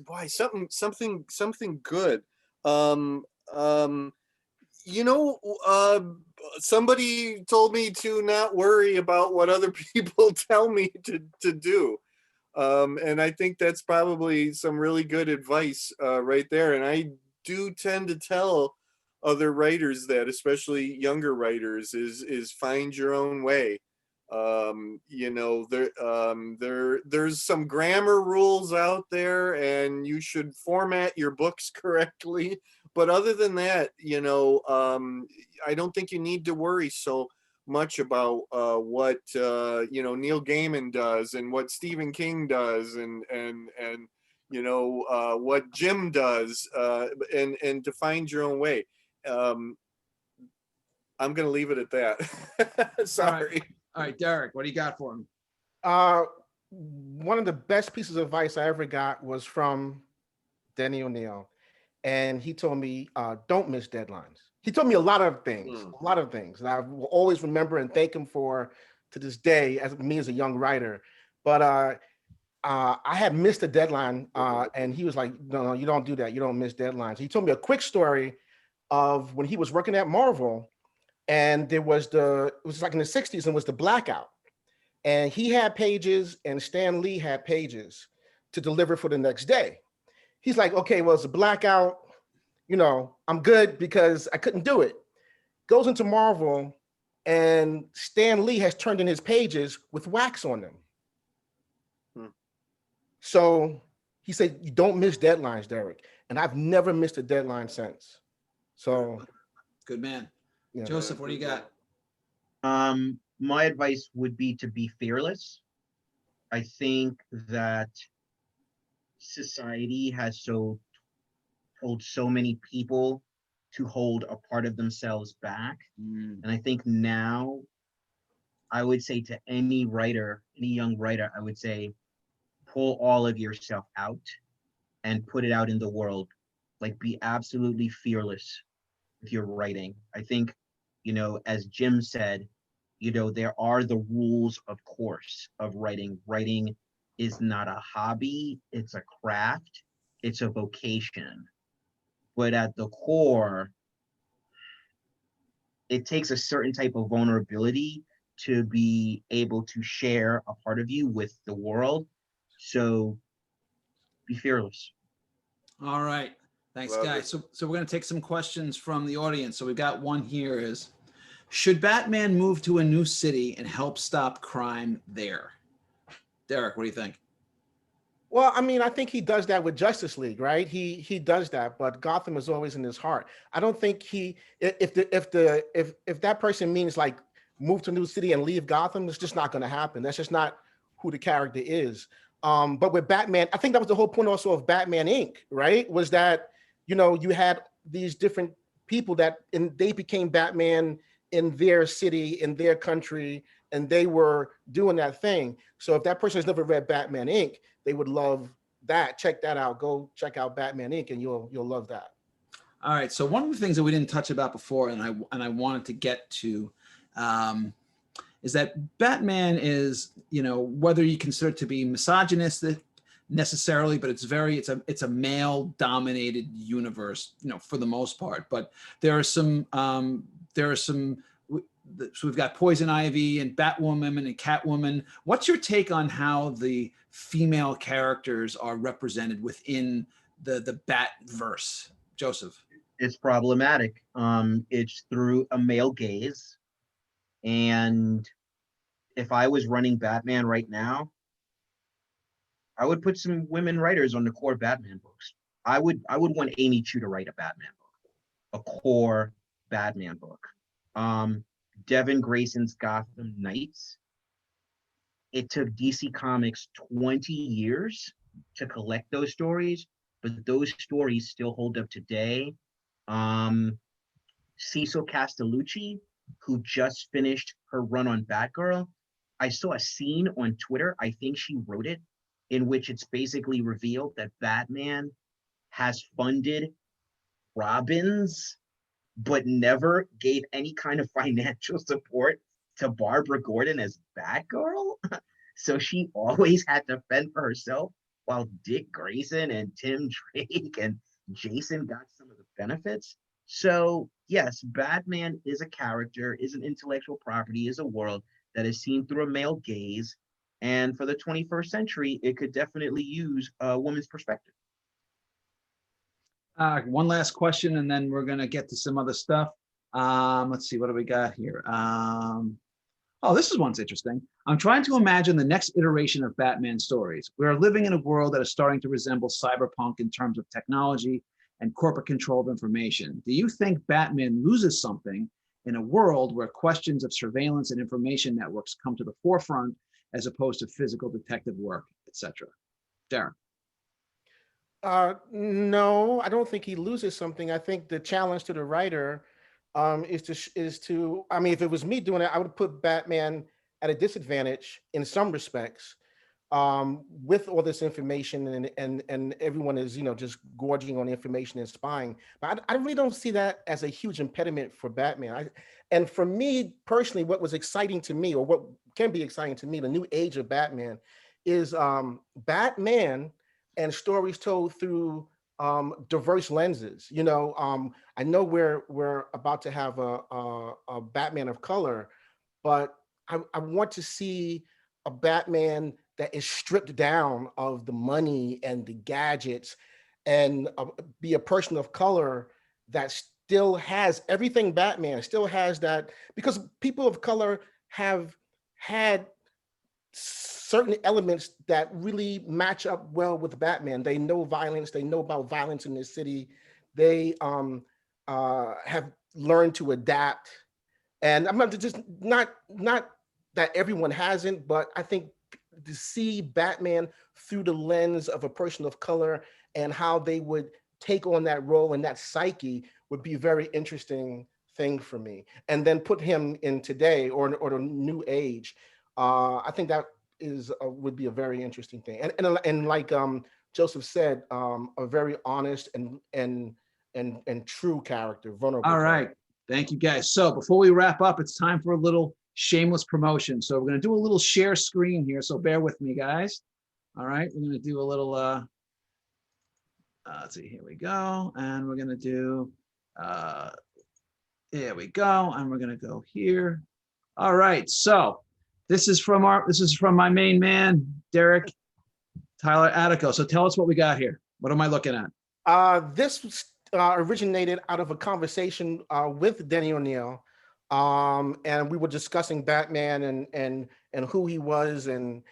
Why something good. Um, um, you know, somebody told me to not worry about what other people tell me to do. And I think that's probably some really good advice right there. And I do tend to tell other writers that, especially younger writers, is find your own way. You know, there's some grammar rules out there, and you should format your books correctly. But other than that, you know, I don't think you need to worry so much about what you know, Neil Gaiman does and what Stephen King does, and you know, what Jim does, and to find your own way. I'm gonna leave it at that. Sorry. All right, Derek, what do you got for him? One of the best pieces of advice I ever got was from Denny O'Neil, and he told me, don't miss deadlines. He told me a lot of things, and I will always remember and thank him for to this day, as me as a young writer. But I had missed a deadline, and he was like, no, you don't do that. You don't miss deadlines. He told me a quick story of when he was working at Marvel, and it was like in the 60s, and was the blackout. And he had pages and Stan Lee had pages to deliver for the next day. He's like, okay, well, it's a blackout. You know, I'm good because I couldn't do it. Goes into Marvel, and Stan Lee has turned in his pages with wax on them. So he said, you don't miss deadlines, Derek. And I've never missed a deadline since. So. Good man. Yeah. Joseph, what do you got? My advice would be to be fearless. I think that society has told so many people to hold a part of themselves back. And I think now I would say to any writer, any young writer, I would say, pull all of yourself out and put it out in the world. Like, be absolutely fearless with your writing. I think, you know, as Jim said, you know, there are the rules, of course, of writing. Writing is not a hobby, it's a craft, it's a vocation. but at the core, it takes a certain type of vulnerability to be able to share a part of you with the world. So be fearless. All right. Thanks, Love guys. it. So we're going to take some questions from the audience. So we've got one here is, should Batman move to a new city and help stop crime there? Derek, what do you think? Well, I mean, I think he does that with Justice League, right? He does that, but Gotham is always in his heart. I don't think if that person means like move to a new city and leave Gotham, it's just not going to happen. That's just not who the character is. But with Batman, I think that was the whole point also of Batman Inc., right? Was that, you know, you had these different people and they became Batman in their city, in their country, and they were doing that thing. So if that person has never read Batman Inc., they would love that. Check that out. Go check out Batman Inc. and you'll love that. All right. So one of the things that we didn't touch about before, and I wanted to get to, is that Batman is, you know, whether you consider it to be misogynistic necessarily, but it's a male dominated universe, you know, for the most part. But there are some so we've got Poison Ivy and Batwoman and Catwoman. What's your take on how the female characters are represented within the Batverse, Joseph? It's problematic. It's through a male gaze. And if I was running Batman right now, I would put some women writers on the core Batman books. I would want Amy Chu to write a Batman book, a core Batman book. Devin Grayson's Gotham Knights. It took DC Comics 20 years to collect those stories, but those stories still hold up today. Cecil Castellucci, who just finished her run on Batgirl, I saw a scene on Twitter, I think she wrote it, in which it's basically revealed that Batman has funded Robin's but never gave any kind of financial support to Barbara Gordon as Batgirl. So she always had to fend for herself while Dick Grayson and Tim Drake and Jason got some of the benefits. So yes, Batman is a character, is an intellectual property, is a world that is seen through a male gaze. And for the 21st century, it could definitely use a woman's perspective. One last question, and then we're going to get to some other stuff. Let's see, what do we got here? Oh, this one's interesting. I'm trying to imagine the next iteration of Batman stories. We are living in a world that is starting to resemble cyberpunk in terms of technology and corporate control of information. Do you think Batman loses something in a world where questions of surveillance and information networks come to the forefront as opposed to physical detective work, etc.? Darren. No, I don't think he loses something. I think the challenge to the writer is to, I mean, if it was me doing it, I would put Batman at a disadvantage in some respects, with all this information and everyone is, you know, just gorging on information and spying. But I really don't see that as a huge impediment for Batman. And for me personally, what was exciting to me, or what can be exciting to me, the new age of Batman, is Batman and stories told through diverse lenses. You know, I know we're about to have a Batman of color, but I want to see a Batman that is stripped down of the money and the gadgets, and be a person of color that still has everything Batman still has, that because people of color have had certain elements that really match up well with Batman. They know violence. They know about violence in this city. They have learned to adapt. And I'm not that everyone hasn't, but I think to see Batman through the lens of a person of color and how they would take on that role and that psyche would be a very interesting thing for me. And then put him in today or the new age. I think that would be a very interesting thing. And like Joseph said, a very honest and true character, vulnerable. All right. Character. Thank you, guys. So before we wrap up, it's time for a little shameless promotion. So we're going to do a little share screen here. So bear with me, guys. All right. We're going to do a little Let's see, here we go. And we're gonna do, there we go. And we're gonna go here. All right, so this is from my main man, Derek Tyler ATTICO. So tell us what we got here. What am I looking at? This originated out of a conversation with Denny O'Neil, and we were discussing Batman and who he was and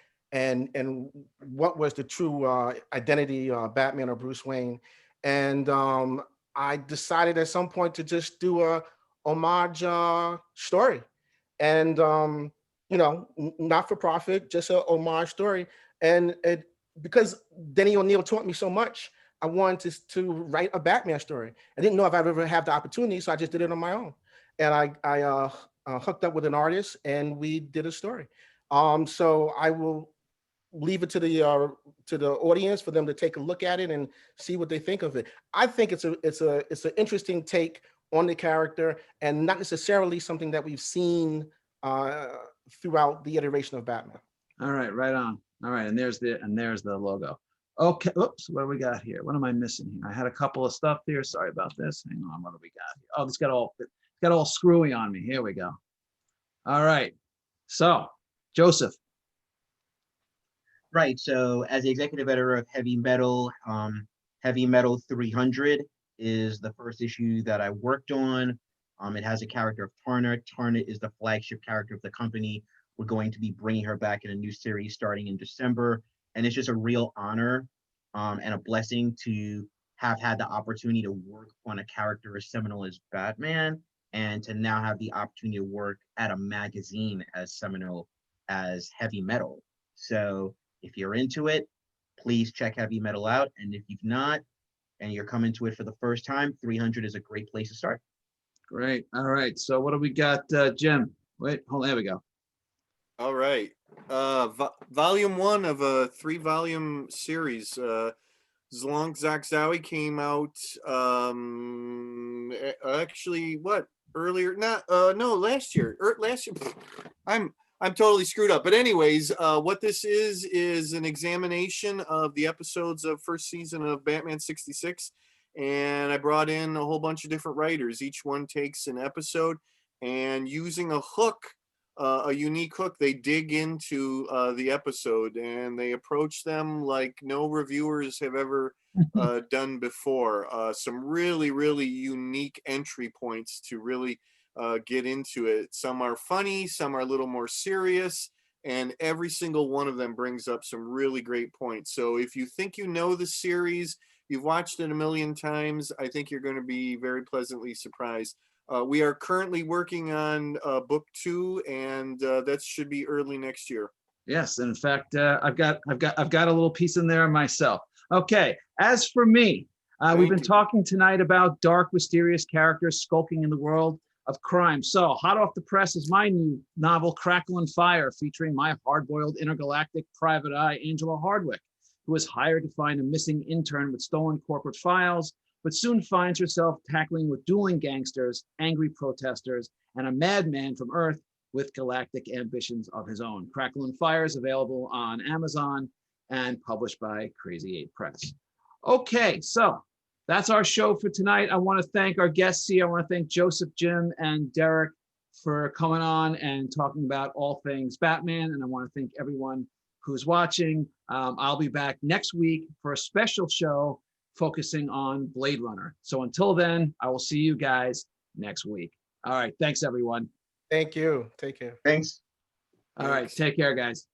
what was the true identity of Batman or Bruce Wayne. And I decided at some point to just do a homage story, and not for profit, just a homage story. And because Denny O'Neil taught me so much, I wanted to write a Batman story. I didn't know if I'd ever have the opportunity, so I just did it on my own. And I hooked up with an artist, and we did a story. So I will leave it to the audience for them to take a look at it and see what they think of it. I think it's an interesting take on the character, and not necessarily something that we've seen throughout the iteration of Batman. All right, right on. All right, and there's the logo. Okay, oops, what do we got here? What am I missing here? I had a couple of stuff here. Sorry about this. Hang on, what do we got here? Oh, it's got all screwy on me. Here we go. All right, so Joseph. Right. So as the executive editor of Heavy Metal 300 is the first issue that I worked on. It has a character of Tarna. Tarna is the flagship character of the company. We're going to be bringing her back in a new series starting in December. And it's just a real honor and a blessing to have had the opportunity to work on a character as seminal as Batman, and to now have the opportunity to work at a magazine as seminal as Heavy Metal. So if you're into it, please check Heavy Metal out. And if you've not, and you're coming to it for the first time, 300 is a great place to start. Great. All right. So what do we got, Jim? Wait, hold on. There we go. All right. Volume 1 of a 3-volume series. Zlonk Zakzawi came out actually what earlier? No, last year. Last year. I'm totally screwed up. But anyways, what this is an examination of the episodes of first season of Batman 66. And I brought in a whole bunch of different writers. Each one takes an episode, and using a hook, a unique hook, they dig into the episode, and they approach them like no reviewers have ever done before. Some really, really unique entry points to really get into it. Some are funny, some are a little more serious, and every single one of them brings up some really great points. So if you think you know the series, you've watched it a million times, I think you're going to be very pleasantly surprised. We are currently working on book 2, and that should be early next year. Yes, in fact, I've got a little piece in there myself. Okay, as for me, we've been talking tonight about dark, mysterious characters skulking in the world of crime. So hot off the press is my new novel, Crackle and Fire, featuring my hard-boiled intergalactic private eye, Angela Hardwick, who is hired to find a missing intern with stolen corporate files, but soon finds herself tackling with dueling gangsters, angry protesters, and a madman from Earth with galactic ambitions of his own. Crackle and Fire is available on Amazon and published by Crazy 8 Press. Okay, so that's our show for tonight. I want to thank our guests here. I want to thank Joseph, Jim, and Derek for coming on and talking about all things Batman. And I want to thank everyone who's watching. I'll be back next week for a special show focusing on Blade Runner. So until then, I will see you guys next week. All right. Thanks, everyone. Thank you. Take care. Thanks. All right. Take care, guys.